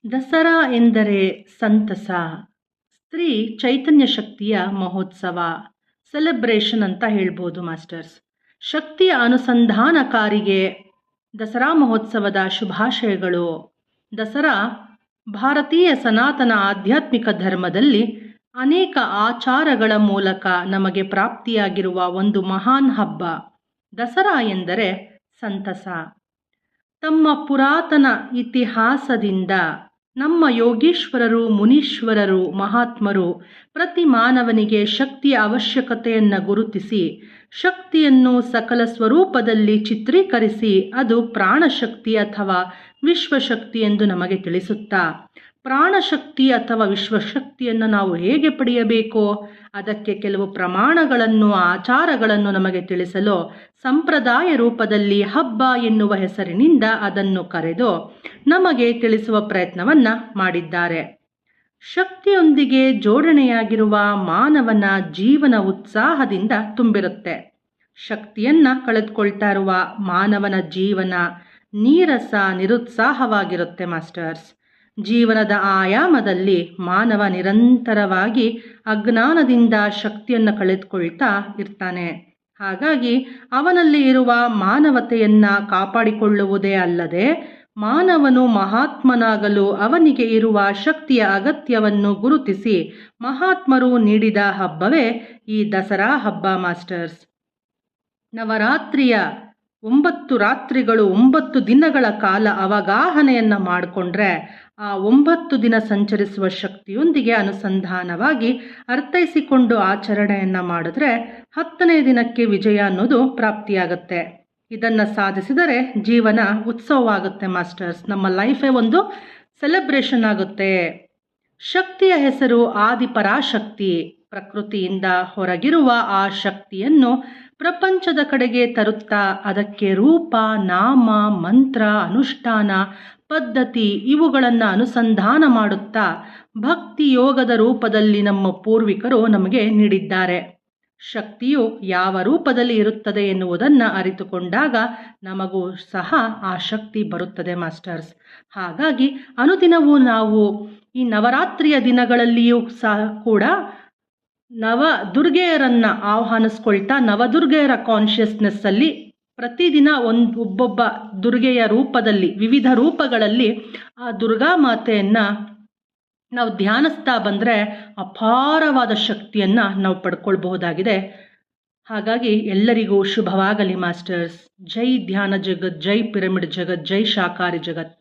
ದಸರಾ ಎಂದರೆ ಸಂತಸ, ಸ್ತ್ರೀ ಚೈತನ್ಯ ಶಕ್ತಿಯ ಮಹೋತ್ಸವ, ಸೆಲೆಬ್ರೇಷನ್ ಅಂತ ಹೇಳ್ಬೋದು ಮಾಸ್ಟರ್ಸ್. ಶಕ್ತಿಯ ಅನುಸಂಧಾನಕಾರಿಗೆ ದಸರಾ ಮಹೋತ್ಸವದ ಶುಭಾಶಯಗಳು. ದಸರಾ ಭಾರತೀಯ ಸನಾತನ ಆಧ್ಯಾತ್ಮಿಕ ಧರ್ಮದಲ್ಲಿ ಅನೇಕ ಆಚಾರಗಳ ಮೂಲಕ ನಮಗೆ ಪ್ರಾಪ್ತಿಯಾಗಿರುವ ಒಂದು ಮಹಾನ್ ಹಬ್ಬ. ದಸರಾ ಎಂದರೆ ಸಂತಸ. ತಮ್ಮ ಪುರಾತನ ಇತಿಹಾಸದಿಂದ ನಮ್ಮ ಯೋಗೀಶ್ವರರು, ಮುನೀಶ್ವರರು, ಮಹಾತ್ಮರು ಪ್ರತಿ ಮಾನವನಿಗೆ ಶಕ್ತಿಯ ಅವಶ್ಯಕತೆಯನ್ನು ಗುರುತಿಸಿ ಶಕ್ತಿಯನ್ನು ಸಕಲ ಸ್ವರೂಪದಲ್ಲಿ ಚಿತ್ರೀಕರಿಸಿ ಅದು ಪ್ರಾಣಶಕ್ತಿ ಅಥವಾ ವಿಶ್ವಶಕ್ತಿ ಎಂದು ನಮಗೆ ತಿಳಿಸುತ್ತಾ, ಪ್ರಾಣಶಕ್ತಿ ಅಥವಾ ವಿಶ್ವಶಕ್ತಿಯನ್ನು ನಾವು ಹೇಗೆ ಪಡೆಯಬೇಕೋ ಅದಕ್ಕೆ ಕೆಲವು ಪ್ರಮಾಣಗಳನ್ನು, ಆಚಾರಗಳನ್ನು ನಮಗೆ ತಿಳಿಸಲು ಸಂಪ್ರದಾಯ ರೂಪದಲ್ಲಿ ಹಬ್ಬ ಎನ್ನುವ ಹೆಸರಿನಿಂದ ಅದನ್ನು ಕರೆದು ನಮಗೆ ತಿಳಿಸುವ ಪ್ರಯತ್ನವನ್ನು ಮಾಡಿದ್ದಾರೆ. ಶಕ್ತಿಯೊಂದಿಗೆ ಜೋಡಣೆಯಾಗಿರುವ ಮಾನವನ ಜೀವನ ಉತ್ಸಾಹದಿಂದ ತುಂಬಿರುತ್ತೆ. ಶಕ್ತಿಯನ್ನು ಕಳೆದುಕೊಳ್ತಾ ಇರುವ ಮಾನವನ ಜೀವನ ನೀರಸ, ನಿರುತ್ಸಾಹವಾಗಿರುತ್ತೆ ಮಾಸ್ಟರ್ಸ್. ಜೀವನದ ಆಯಾಮದಲ್ಲಿ ಮಾನವ ನಿರಂತರವಾಗಿ ಅಜ್ಞಾನದಿಂದ ಶಕ್ತಿಯನ್ನು ಕಳೆದುಕೊಳ್ತಾ ಇರ್ತಾನೆ. ಹಾಗಾಗಿ ಅವನಲ್ಲಿ ಇರುವ ಮಾನವತೆಯನ್ನು ಕಾಪಾಡಿಕೊಳ್ಳುವುದೇ ಅಲ್ಲದೆ ಮಾನವನು ಮಹಾತ್ಮನಾಗಲು ಅವನಿಗೆ ಇರುವ ಶಕ್ತಿಯ ಅಗತ್ಯವನ್ನು ಗುರುತಿಸಿ ಮಹಾತ್ಮರು ನೀಡಿದ ಹಬ್ಬವೇ ಈ ದಸರಾ ಹಬ್ಬ ಮಾಸ್ಟರ್ಸ್. ನವರಾತ್ರಿಯ 9 ರಾತ್ರಿಗಳು 9 ದಿನಗಳ ಕಾಲ ಅವಗಾಹನೆಯನ್ನು ಮಾಡಿಕೊಂಡ್ರೆ ಆ 9 ದಿನ ಸಂಚರಿಸುವ ಶಕ್ತಿಯೊಂದಿಗೆ ಅನುಸಂಧಾನವಾಗಿ ಅರ್ಥೈಸಿಕೊಂಡು ಆಚರಣೆಯನ್ನು ಮಾಡಿದ್ರೆ 10ನೇ ದಿನಕ್ಕೆ ವಿಜಯ ಅನ್ನೋದು ಪ್ರಾಪ್ತಿಯಾಗುತ್ತೆ. ಇದನ್ನು ಸಾಧಿಸಿದರೆ ಜೀವನ ಉತ್ಸವವಾಗುತ್ತೆ ಮಾಸ್ಟರ್ಸ್. ನಮ್ಮ ಲೈಫೇ ಒಂದು ಸೆಲೆಬ್ರೇಷನ್ ಆಗುತ್ತೆ. ಶಕ್ತಿಯ ಹೆಸರು ಆದಿಪರಾಶಕ್ತಿ. ಪ್ರಕೃತಿಯಿಂದ ಹೊರಗಿರುವ ಆ ಶಕ್ತಿಯನ್ನು ಪ್ರಪಂಚದ ಕಡೆಗೆ ತರುತ್ತಾ ಅದಕ್ಕೆ ರೂಪ, ನಾಮ, ಮಂತ್ರ, ಅನುಷ್ಠಾನ, ಪದ್ಧತಿ ಇವುಗಳನ್ನು ಅನುಸಂಧಾನ ಮಾಡುತ್ತಾ ಭಕ್ತಿ ಯೋಗದ ರೂಪದಲ್ಲಿ ನಮ್ಮ ಪೂರ್ವಿಕರು ನಮಗೆ ನೀಡಿದ್ದಾರೆ. ಶಕ್ತಿಯು ಯಾವ ರೂಪದಲ್ಲಿ ಇರುತ್ತದೆ ಎನ್ನುವುದನ್ನು ಅರಿತುಕೊಂಡಾಗ ನಮಗೂ ಸಹ ಆ ಶಕ್ತಿ ಬರುತ್ತದೆ ಮಾಸ್ಟರ್ಸ್. ಹಾಗಾಗಿ ಅನುದಿನವೂ ನಾವು ಈ ನವರಾತ್ರಿಯ ದಿನಗಳಲ್ಲಿಯೂ ಸಹ ಕೂಡ ನವದುರ್ಗೆಯರನ್ನು ಆಹ್ವಾನಿಸ್ಕೊಳ್ತಾ ನವದುರ್ಗೆಯರ ಕಾನ್ಷಿಯಸ್ನೆಸ್ಸಲ್ಲಿ ಪ್ರತಿದಿನ ಒಬ್ಬೊಬ್ಬ ದುರ್ಗೆಯ ರೂಪದಲ್ಲಿ, ವಿವಿಧ ರೂಪಗಳಲ್ಲಿ ಆ ದುರ್ಗಾ ಮಾತೆಯನ್ನು ನಾವು ಧ್ಯಾನಿಸ್ತಾ ಬಂದರೆ ಅಪಾರವಾದ ಶಕ್ತಿಯನ್ನು ನಾವು ಪಡ್ಕೊಳ್ಬಹುದಾಗಿದೆ. ಹಾಗಾಗಿ ಎಲ್ಲರಿಗೂ ಶುಭವಾಗಲಿ ಮಾಸ್ಟರ್ಸ್. ಜೈ ಧ್ಯಾನ ಜಗತ್, ಜೈ ಪಿರಮಿಡ್ ಜಗತ್, ಜೈ ಶಾಕಾರಿ ಜಗತ್.